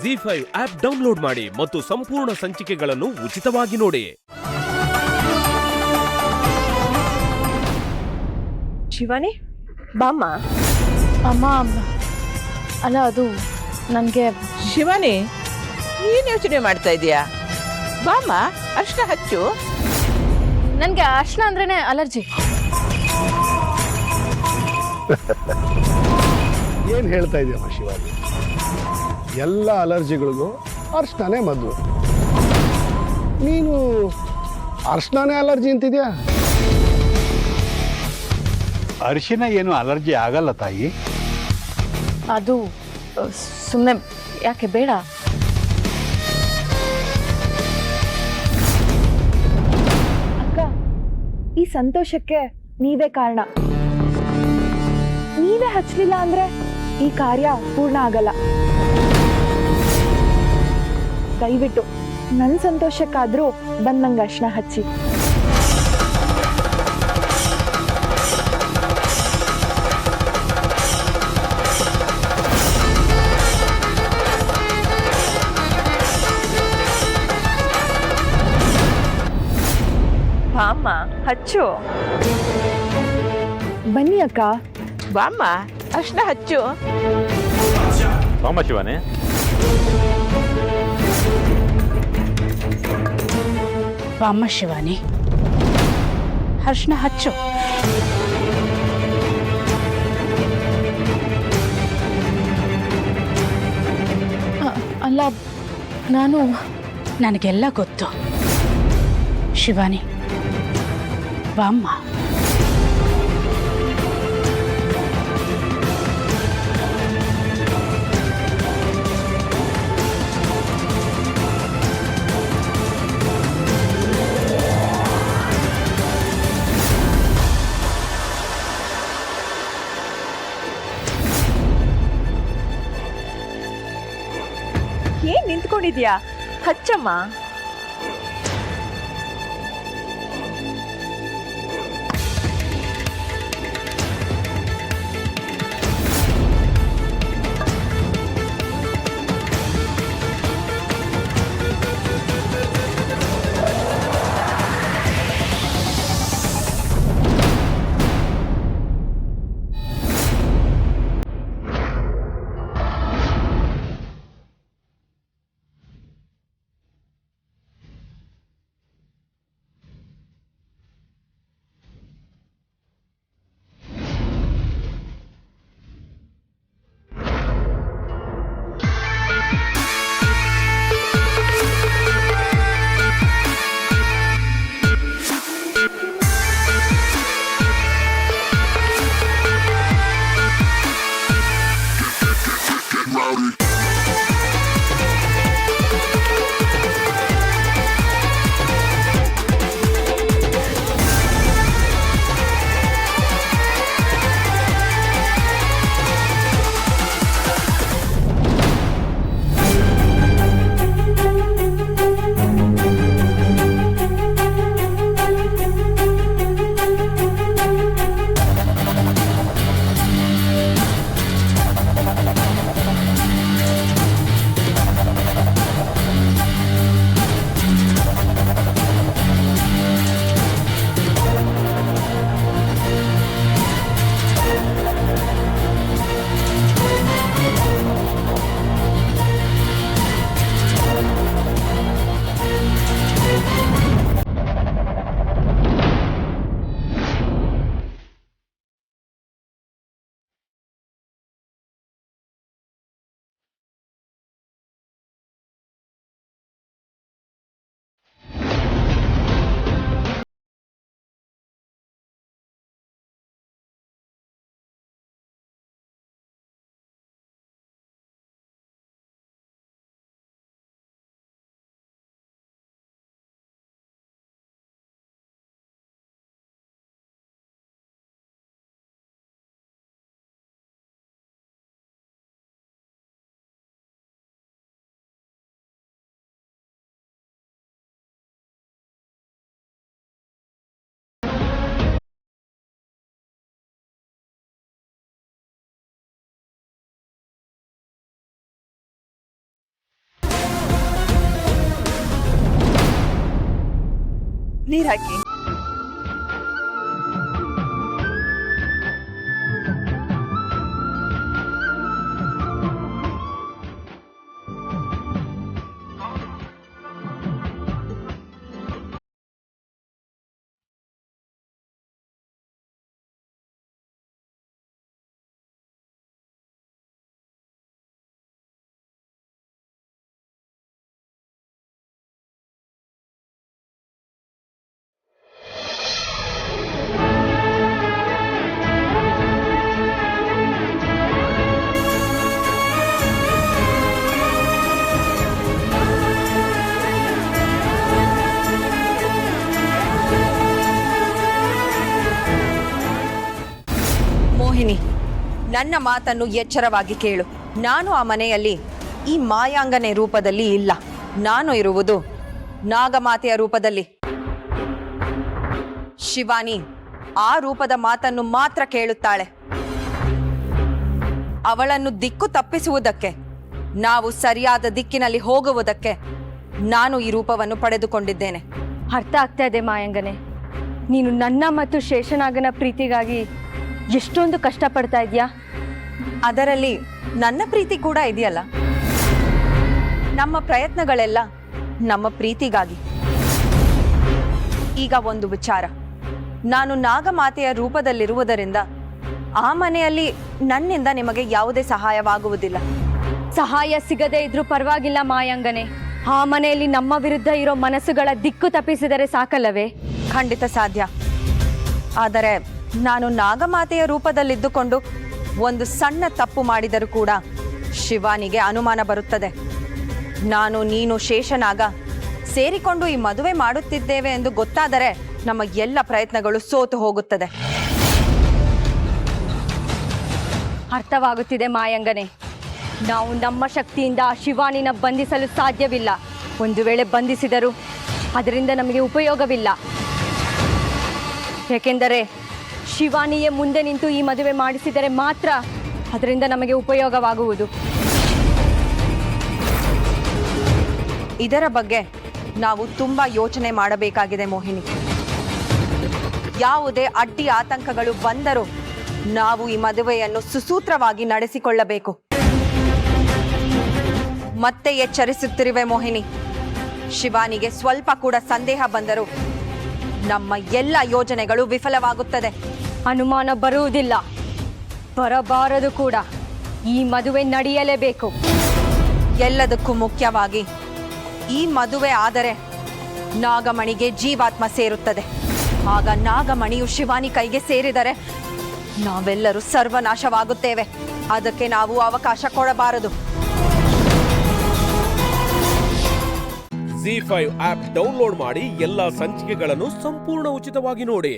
ಜಿ5 app download ಮಾಡಿ ಮತ್ತು ಸಂಪೂರ್ಣ ಸಂಚಿಕೆಗಳನ್ನು ಉಚಿತವಾಗಿ ನೋಡಿ. ಶಿವಾನಿ ಬಾಮ್ಮ. ಅಮ್ಮ ಅಲ್ಲ, ಅದು ನನಗೆ. ಶಿವಾನಿ, ಏನು ಯೋಚನೆ ಮಾಡ್ತಾ ಇದೀಯಾ? ಬಾಮ್ಮ, ಅರ್ಶಿನ ಹಚ್ಚು. ನನಗೆ ಅರ್ಶಿನ ಅಂದ್ರೇನೆ ಅಲರ್ಜಿ. ಏನು ಹೇಳ್ತಾ ಇದೆಯಮ್ಮ ಶಿವಾನಿ? ಎಲ್ಲ ಅಲರ್ಜಿಗಳಿಗೂ ಅರ್ಶಿನೇ ಮದ್ದು. ನೀನು ಅರ್ಶಿನೇ ಅಲರ್ಜಿ ಅಂತಿದ್ಯಾ? ಅರಿಶಿನ ಏನು ಅಲರ್ಜಿ ಆಗಲ್ಲ ತಾಯಿ. ಅದು ಸುಮ್ಮನೆ ಯಾಕೆ ಬೇಡ. ಅಕ್ಕ, ಈ ಸಂತೋಷಕ್ಕೆ ನೀವೇ ಕಾರಣ. ನೀವೇ ಹಚ್ಚಲಿಲ್ಲ ಅಂದ್ರೆ ಈ ಕಾರ್ಯ ಪೂರ್ಣ ಆಗಲ್ಲ. ದಯವಿಟ್ಟು ನನ್ನ ಸಂತೋಷಕ್ಕಾದ್ರೂ ಬಂದ್ ನಂಗೆ ಅರ್ಶಿನ ಹಚ್ಚಿ. ಬಾಮ್ಮ ಹಚ್ಚು. ಬನ್ನಿ ಅಕ್ಕ. ಬಾಮ್ಮ, ಅರ್ಶಿನ ಹಚ್ಚು. ಬಾಮ್ಮ ಶಿವಾನಿ. ಬಾಮ್ಮ ಶಿವಾನಿ, ಅರ್ಶಿನ ಹಚ್ಚು. ಅಲ್ಲ, ನನಗೆಲ್ಲ ಗೊತ್ತು ಶಿವಾನಿ. ಬಾಮ್ಮ. ಏನ್ ನಿಂತ್ಕೊಂಡಿದ್ಯಾ? ಹಚ್ಚಮ್ಮ. ನೀರ್ ಹಾಕಿ. ಮೋಹಿನಿ, ನನ್ನ ಮಾತನ್ನು ಎಚ್ಚರವಾಗಿ ಕೇಳು. ನಾನು ಆ ಮನೆಯಲ್ಲಿ ಈ ಮಾಯಾಂಗನೆ ರೂಪದಲ್ಲಿ ಇಲ್ಲ. ನಾನು ಇರುವುದು ನಾಗಮಾತೆಯ ರೂಪದಲ್ಲಿ. ಶಿವಾನಿ ಆ ರೂಪದ ಮಾತನ್ನು ಮಾತ್ರ ಕೇಳುತ್ತಾಳೆ. ಅವಳನ್ನು ದಿಕ್ಕು ತಪ್ಪಿಸುವುದಕ್ಕೆ, ನಾವು ಸರಿಯಾದ ದಿಕ್ಕಿನಲ್ಲಿ ಹೋಗುವುದಕ್ಕೆ ನಾನು ಈ ರೂಪವನ್ನು ಪಡೆದುಕೊಂಡಿದ್ದೇನೆ. ಅರ್ಥ ಆಗ್ತಾ ಇದೆ ಮಾಯಂಗನೆ. ನೀನು ನನ್ನ ಮತ್ತು ಶೇಷನಾಗನ ಪ್ರೀತಿಗಾಗಿ ಎಷ್ಟೊಂದು ಕಷ್ಟಪಡ್ತಾ ಇದೆಯಾ. ಅದರಲ್ಲಿ ನನ್ನ ಪ್ರೀತಿ ಕೂಡ ಇದೆಯಲ್ಲ. ನಮ್ಮ ಪ್ರಯತ್ನಗಳೆಲ್ಲ ನಮ್ಮ ಪ್ರೀತಿಗಾಗಿ. ಈಗ ಒಂದು ವಿಚಾರ, ನಾನು ನಾಗಮಾತೆಯ ರೂಪದಲ್ಲಿರುವುದರಿಂದ ಆ ಮನೆಯಲ್ಲಿ ನನ್ನಿಂದ ನಿಮಗೆ ಯಾವುದೇ ಸಹಾಯವಾಗುವುದಿಲ್ಲ. ಸಹಾಯ ಸಿಗದೇ ಇದ್ರೂ ಪರವಾಗಿಲ್ಲ ಮಾಯಂಗನೆ. ಆ ಮನೆಯಲ್ಲಿ ನಮ್ಮ ವಿರುದ್ಧ ಇರೋ ಮನಸ್ಸುಗಳ ದಿಕ್ಕು ತಪ್ಪಿಸಿದರೆ ಸಾಕಲ್ಲವೇ? ಖಂಡಿತ ಸಾಧ್ಯ. ಆದರೆ ನಾನು ನಾಗಮಾತೆಯ ರೂಪದಲ್ಲಿದ್ದುಕೊಂಡು ಒಂದು ಸಣ್ಣ ತಪ್ಪು ಮಾಡಿದರೂ ಕೂಡ ಶಿವಾನಿಗೆ ಅನುಮಾನ ಬರುತ್ತದೆ. ನಾನು ನೀನು ಶೇಷನಾಗ ಸೇರಿಕೊಂಡು ಈ ಮದುವೆ ಮಾಡುತ್ತಿದ್ದೇವೆ ಎಂದು ಗೊತ್ತಾದರೆ ನಮ್ಮ ಎಲ್ಲ ಪ್ರಯತ್ನಗಳು ಸೋತು ಹೋಗುತ್ತದೆ. ಅರ್ಥವಾಗುತ್ತಿದೆ ಮಾಯಂಗನೆ. ನಾವು ನಮ್ಮ ಶಕ್ತಿಯಿಂದ ಆ ಶಿವಾನಿನ ಬಂಧಿಸಲು ಸಾಧ್ಯವಿಲ್ಲ. ಒಂದು ವೇಳೆ ಬಂಧಿಸಿದರೂ ಅದರಿಂದ ನಮಗೆ ಉಪಯೋಗವಿಲ್ಲ. ಏಕೆಂದರೆ ಶಿವಾನಿಯೇ ಮುಂದೆ ನಿಂತು ಈ ಮದುವೆ ಮಾಡಿಸಿದರೆ ಮಾತ್ರ ಅದರಿಂದ ನಮಗೆ ಉಪಯೋಗವಾಗುವುದು. ಇದರ ಬಗ್ಗೆ ನಾವು ತುಂಬಾ ಯೋಚನೆ ಮಾಡಬೇಕಾಗಿದೆ ಮೋಹಿನಿ. ಯಾವುದೇ ಅಡ್ಡಿ ಆತಂಕಗಳು ಬಂದರೂ ನಾವು ಈ ಮದುವೆಯನ್ನು ಸುಸೂತ್ರವಾಗಿ ನಡೆಸಿಕೊಳ್ಳಬೇಕು. ಮತ್ತೆ ಎಚ್ಚರಿಸುತ್ತಿರುವೆ ಮೋಹಿನಿ. ಶಿವಾನಿಗೆ ಸ್ವಲ್ಪ ಕೂಡ ಸಂದೇಹ ಬಂದರೂ ನಮ್ಮ ಎಲ್ಲ ಯೋಜನೆಗಳು ವಿಫಲವಾಗುತ್ತದೆ. ಅನುಮಾನ ಬರುವುದಿಲ್ಲ, ಬರಬಾರದು ಕೂಡ. ಈ ಮದುವೆ ನಡೆಯಲೇಬೇಕು. ಎಲ್ಲದಕ್ಕೂ ಮುಖ್ಯವಾಗಿ ಈ ಮದುವೆ ಆದರೆ ನಾಗಮಣಿಗೆ ಜೀವಾತ್ಮ ಸೇರುತ್ತದೆ. ಆಗ ನಾಗಮಣಿಯು ಶಿವಾನಿ ಕೈಗೆ ಸೇರಿದರೆ ನಾವೆಲ್ಲರೂ ಸರ್ವನಾಶವಾಗುತ್ತೇವೆ. ಅದಕ್ಕೆ ನಾವು ಅವಕಾಶ ಕೊಡಬಾರದು. ZEE5 ಆಪ್ ಡೌನ್ಲೋಡ್ ಮಾಡಿ ಎಲ್ಲಾ ಸಂಚಿಕೆಗಳನ್ನು ಸಂಪೂರ್ಣ ಉಚಿತವಾಗಿ ನೋಡಿ.